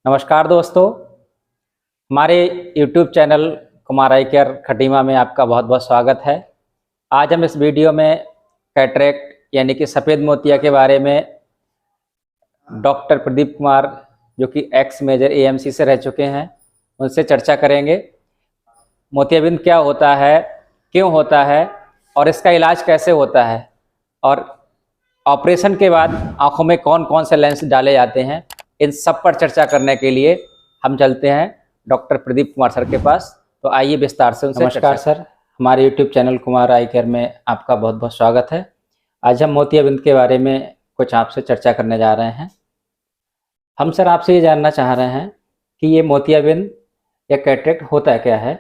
नमस्कार दोस्तों, हमारे YouTube चैनल कुमार आई केयर खटीमा में आपका बहुत बहुत स्वागत है। आज हम इस वीडियो में कैटरेक्ट यानी कि सफ़ेद मोतिया के बारे में डॉक्टर प्रदीप कुमार, जो कि एक्स मेजर AMC से रह चुके हैं, उनसे चर्चा करेंगे। मोतियाबिंद क्या होता है, क्यों होता है और इसका इलाज कैसे होता है, और ऑपरेशन के बाद आँखों में कौन कौन से लेंस डाले जाते हैं, इन सब पर चर्चा करने के लिए हम चलते हैं डॉक्टर प्रदीप कुमार सर के पास। तो आइए विस्तार से उनसे। नमस्कार सर, हमारे YouTube चैनल कुमार आई केयर में आपका बहुत बहुत स्वागत है। आज हम मोतियाबिंद के बारे में कुछ आपसे चर्चा करने जा रहे हैं। हम सर आपसे ये जानना चाह रहे हैं कि ये मोतियाबिंद या कैटरेक्ट होता क्या है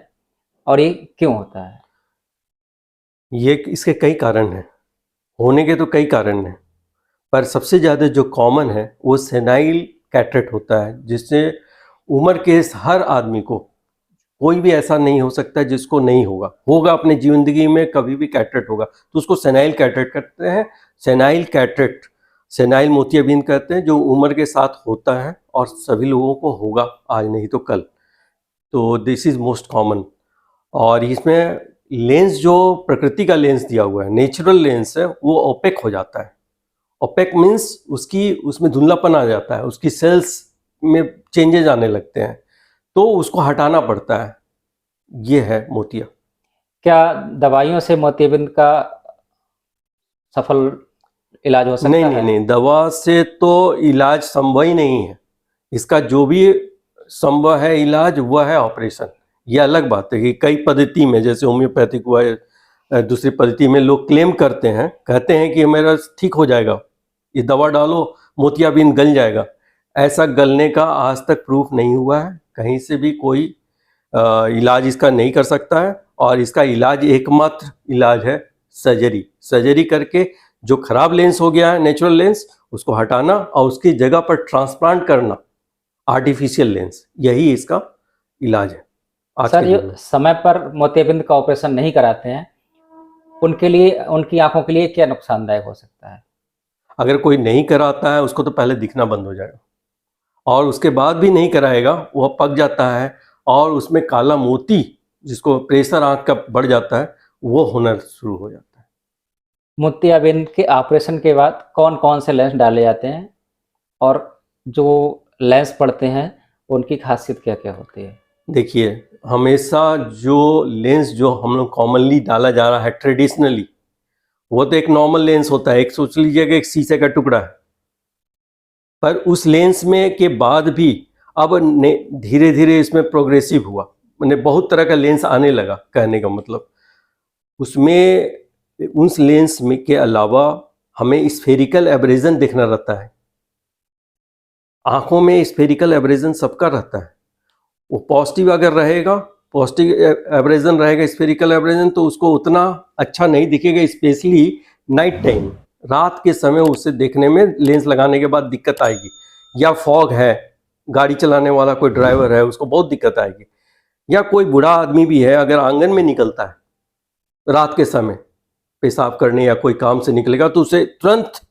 और ये क्यों होता है? ये इसके कई कारण हैं, होने के तो कई कारण हैं, पर सबसे ज़्यादा जो कॉमन है वो सेनाइल कैटरेक्ट होता है, जिससे उम्र के हर आदमी को, कोई भी ऐसा नहीं हो सकता जिसको नहीं होगा अपने जिंदगी में कभी भी कैटरेक्ट होगा, तो उसको सेनाइल कैटरेक्ट कहते हैं। सेनाइल कैटरेक्ट, सेनाइल मोतियाबिंद कहते हैं, जो उम्र के साथ होता है और सभी लोगों को होगा, आज नहीं तो कल। तो दिस इज़ मोस्ट कॉमन। और इसमें लेंस जो प्रकृति का लेंस दिया हुआ है, नेचुरल लेंस है, वो ओपेक हो जाता है। ओपेक मीन्स उसमें धुंधलापन आ जाता है, उसकी सेल्स में चेंजेज आने लगते हैं, तो उसको हटाना पड़ता है। ये है मोतिया। क्या दवाइयों से मोतियाबिंद का सफल इलाज हो सकता है? नहीं, दवा से तो इलाज संभव ही नहीं है। इसका जो भी संभव है इलाज, वह है ऑपरेशन। ये अलग बात है कि कई पद्धति में, जैसे होम्योपैथिक हुआ, दूसरी पद्धति में लोग क्लेम करते हैं, कहते हैं कि मेरा ठीक हो जाएगा, ये दवा डालो मोतियाबिंद गल जाएगा। ऐसा गलने का आज तक प्रूफ नहीं हुआ है, कहीं से भी कोई इलाज इसका नहीं कर सकता है। और इसका इलाज, एकमात्र इलाज है सर्जरी। सर्जरी करके जो खराब लेंस हो गया है, नेचुरल लेंस, उसको हटाना और उसकी जगह पर ट्रांसप्लांट करना आर्टिफिशियल लेंस, यही इसका इलाज है। सर, ये समय पर मोतियाबिंद का ऑपरेशन नहीं कराते हैं, उनके लिए, उनकी आंखों के लिए क्या नुकसानदायक हो सकता है? अगर कोई नहीं कराता है, उसको तो पहले दिखना बंद हो जाएगा, और उसके बाद भी नहीं कराएगा, वह पक जाता है और उसमें काला मोती, जिसको प्रेशर आंख का बढ़ जाता है, वो होना शुरू हो जाता है। मोतियाबिंद के ऑपरेशन के बाद कौन कौन से लेंस डाले जाते हैं और जो लेंस पड़ते हैं उनकी खासियत क्या क्या होती है? देखिए, हमेशा जो लेंस जो हम लोग कॉमनली डाला जा रहा है ट्रेडिशनली, वो तो एक नॉर्मल लेंस होता है, एक सोच लीजिएगा एक शीशे का टुकड़ा है। पर उस लेंस में के बाद भी अब धीरे धीरे इसमें प्रोग्रेसिव हुआ, मैंने बहुत तरह का लेंस आने लगा। कहने का मतलब, उसमें उस लेंस में के अलावा हमें स्फेरिकल एब्रेजन देखना रहता है। आंखों में स्फेरिकल एब्रेजन सबका रहता है। वो पॉजिटिव अगर रहेगा, पॉजिटिव एब्रेजन रहेगा, स्फेरिकल एब्रेजन, तो उसको उतना अच्छा नहीं दिखेगा, स्पेशली नाइट टाइम, रात के समय उसे देखने में लेंस लगाने के बाद दिक्कत आएगी। या फॉग है, गाड़ी चलाने वाला कोई ड्राइवर है, उसको बहुत दिक्कत आएगी। या कोई बूढ़ा आदमी भी है, अगर आंगन में निकलता है रात के समय पेशाब करने या कोई काम से निकलेगा, तो उसे तुरंत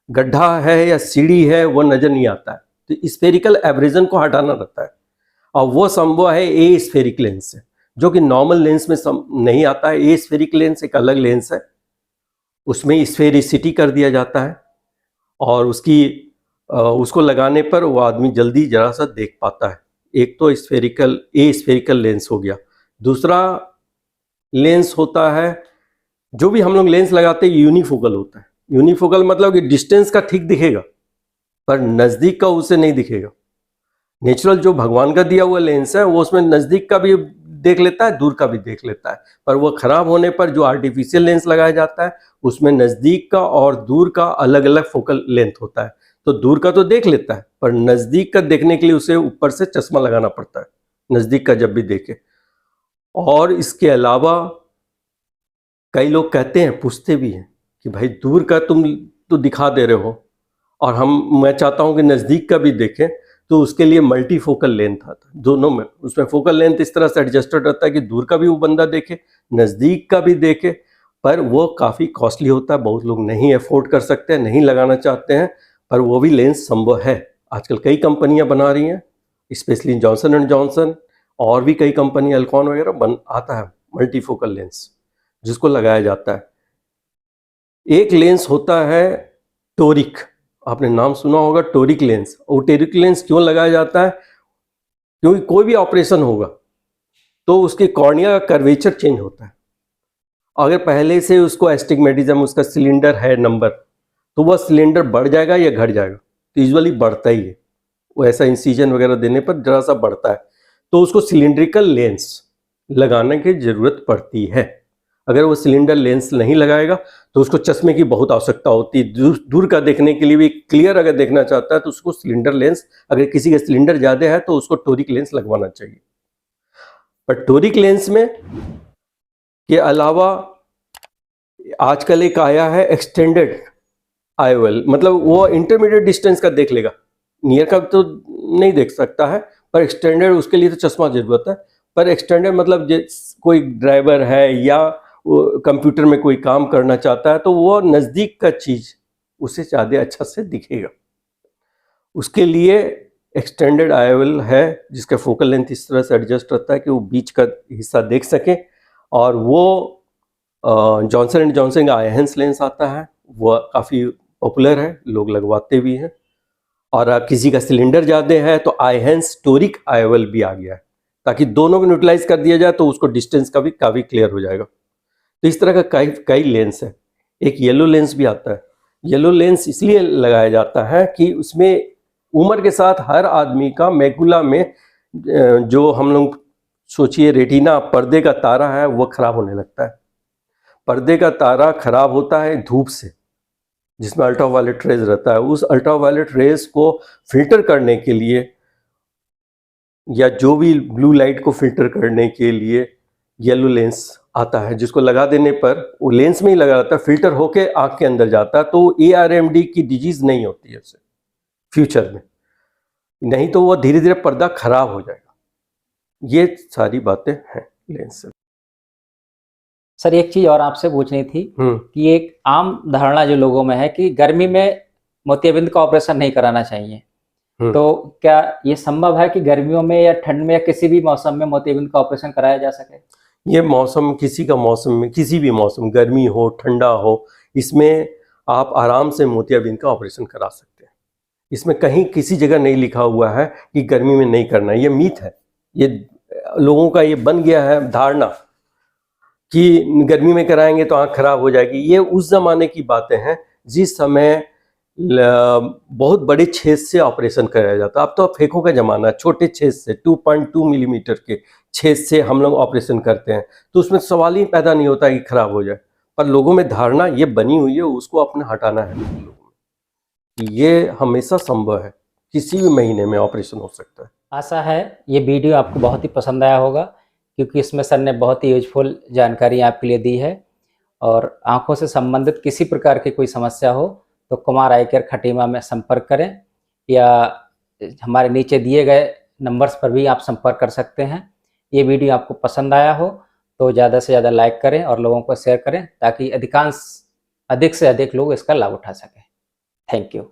गड्ढा है या सीढ़ी है वो नज़र नहीं आता है। तो स्फेरिकल एब्रेजन को हटाना रहता है, और वो संभव है ए स्फेरिक लेंस से, जो कि नॉर्मल लेंस में नहीं आता है। ए स्फेरिक लेंस एक अलग लेंस है, उसमें स्फेरिसिटी कर दिया जाता है, और उसको लगाने पर वो आदमी जल्दी जरा सा देख पाता है। एक तो स्फेरिकल लेंस हो गया। दूसरा लेंस होता है, जो भी हम लोग लेंस लगाते हैं, यूनिफोकल होता है। यूनिफोकल मतलब कि डिस्टेंस का ठीक दिखेगा, पर नज़दीक का उससे नहीं दिखेगा। नेचुरल जो भगवान का दिया हुआ लेंस है, वो उसमें नज़दीक का भी देख लेता है, दूर का भी देख लेता है। पर वो खराब होने पर जो आर्टिफिशियल लेंस लगाया जाता है, उसमें नज़दीक का और दूर का अलग अलग फोकल लेंथ होता है। तो दूर का तो देख लेता है, पर नज़दीक का देखने के लिए उसे ऊपर से चश्मा लगाना पड़ता है, नज़दीक का जब भी देखे। और इसके अलावा कई लोग कहते हैं, पूछते भी हैं कि भाई दूर का तुम तो दिखा दे रहे हो, और मैं चाहता हूं कि नज़दीक का भी देखें, तो उसके लिए मल्टीफोकल लेंथ आता है। दोनों में उसमें फोकल लेंथ इस तरह से एडजस्टेड रहता है कि दूर का भी वो बंदा देखे, नज़दीक का भी देखे, पर वो काफ़ी कॉस्टली होता है, बहुत लोग नहीं अफोर्ड कर सकते हैं, नहीं लगाना चाहते हैं, पर वो भी लेंस संभव है। आजकल कई कंपनियां बना रही हैं, स्पेशली जॉनसन एंड जॉनसन और भी कई कंपनी अल्कॉन वगैरह बन आता है मल्टीफोकल लेंस जिसको लगाया जाता है। एक लेंस होता है टोरिक, आपने नाम सुना होगा टोरिक लेंस। और टोरिक लेंस क्यों लगाया जाता है? क्योंकि कोई भी ऑपरेशन होगा तो उसके कॉर्निया का कर्वेचर चेंज होता है। अगर पहले से उसको एस्टिग्मेटिज्म, उसका सिलेंडर है नंबर, तो वह सिलेंडर बढ़ जाएगा या घट जाएगा? तो यूजुअली बढ़ता ही है, वो ऐसा इंसिजन वगैरह देने पर जरा सा बढ़ता है, तो उसको सिलिंड्रिकल लेंस लगाने की जरूरत पड़ती है। अगर वो सिलेंडर लेंस नहीं लगाएगा तो उसको चश्मे की बहुत आवश्यकता होती है। दूर का देखने के लिए भी क्लियर अगर देखना चाहता है तो उसको सिलेंडर लेंस, अगर किसी का सिलेंडर ज़्यादा है तो उसको टोरिक लेंस लगवाना चाहिए। पर टोरिक लेंस में के अलावा आजकल एक आया है एक्सटेंडेड आईओएल, मतलब वो इंटरमीडिएट डिस्टेंस का देख लेगा, नियर का तो नहीं देख सकता है, पर एक्सटेंडेड उसके लिए तो चश्मा जरूरत है। पर एक्सटेंडेड मतलब कोई ड्राइवर है या कंप्यूटर में कोई काम करना चाहता है तो वो नज़दीक का चीज़ उसे ज़्यादा अच्छा से दिखेगा। उसके लिए एक्सटेंडेड आईओएल है जिसका फोकल लेंथ इस तरह से एडजस्ट रहता है कि वो बीच का हिस्सा देख सके। और वो जॉनसन एंड जॉनसन का आईहेंस लेंस आता है, वो काफ़ी पॉपुलर है, लोग लगवाते भी हैं। और किसी का सिलेंडर ज़्यादा है तो आईहेंस टोरिक आईओएल भी आ गया है, ताकि दोनों को न्यूट्रलाइज कर दिया जाए तो उसको डिस्टेंस का भी काफ़ी क्लियर हो जाएगा। तो इस तरह का कई लेंस है। एक येलो लेंस भी आता है। येलो लेंस इसलिए लगाया जाता है कि उसमें उम्र के साथ हर आदमी का मैकुला में जो हम लोग सोचिए रेटिना पर्दे का तारा है वो खराब होने लगता है। पर्दे का तारा खराब होता है धूप से, जिसमें अल्ट्रावायलेट रेज रहता है। उस अल्ट्रावायलेट रेज को फिल्टर करने के लिए या जो भी ब्लू लाइट को फिल्टर करने के लिए येलो लेंस आता है, जिसको लगा देने पर वो लेंस में ही लगा रहता है, फिल्टर होके आँख के अंदर जाता है, तो ARMD की डिजीज नहीं होती है उससे फ्यूचर में, नहीं तो वो धीरे धीरे पर्दा खराब हो जाएगा। ये सारी बातें हैं लेंस से। सर एक चीज और आपसे पूछनी थी कि एक आम धारणा जो लोगों में है कि गर्मी में मोतियाबिंद का ऑपरेशन नहीं कराना चाहिए, तो क्या ये संभव है कि गर्मियों में या ठंड में या किसी भी मौसम में मोतियाबिंद का ऑपरेशन कराया जा सके? ये मौसम, किसी का मौसम में, किसी भी मौसम, गर्मी हो ठंडा हो, इसमें आप आराम से मोतियाबिंद का ऑपरेशन करा सकते हैं। इसमें कहीं किसी जगह नहीं लिखा हुआ है कि गर्मी में नहीं करना है। ये मीथ है, ये लोगों का ये बन गया है धारणा कि गर्मी में कराएंगे तो आँख खराब हो जाएगी। ये उस जमाने की बातें हैं जिस समय बहुत बड़े छेद से ऑपरेशन कराया जाता। अब तो फेंको का जमाना, छोटे छेद से 2.2 मिलीमीटर के छेद से हम लोग ऑपरेशन करते हैं, तो उसमें सवाल ही पैदा नहीं होता कि खराब हो जाए। पर लोगों में धारणा ये बनी हुई है, उसको अपने हटाना है लोगों में। ये हमेशा संभव है, किसी भी महीने में ऑपरेशन हो सकता है। आशा है ये वीडियो आपको बहुत ही पसंद आया होगा, क्योंकि इसमें सर ने बहुत ही यूजफुल जानकारी आपके लिए दी है। और आंखों से संबंधित किसी प्रकार की कोई समस्या हो तो कुमार आई केयर खटीमा में संपर्क करें, या हमारे नीचे दिए गए नंबर्स पर भी आप संपर्क कर सकते हैं। ये वीडियो आपको पसंद आया हो तो ज़्यादा से ज़्यादा लाइक करें और लोगों को शेयर करें, ताकि अधिक से अधिक लोग इसका लाभ उठा सकें। Thank you.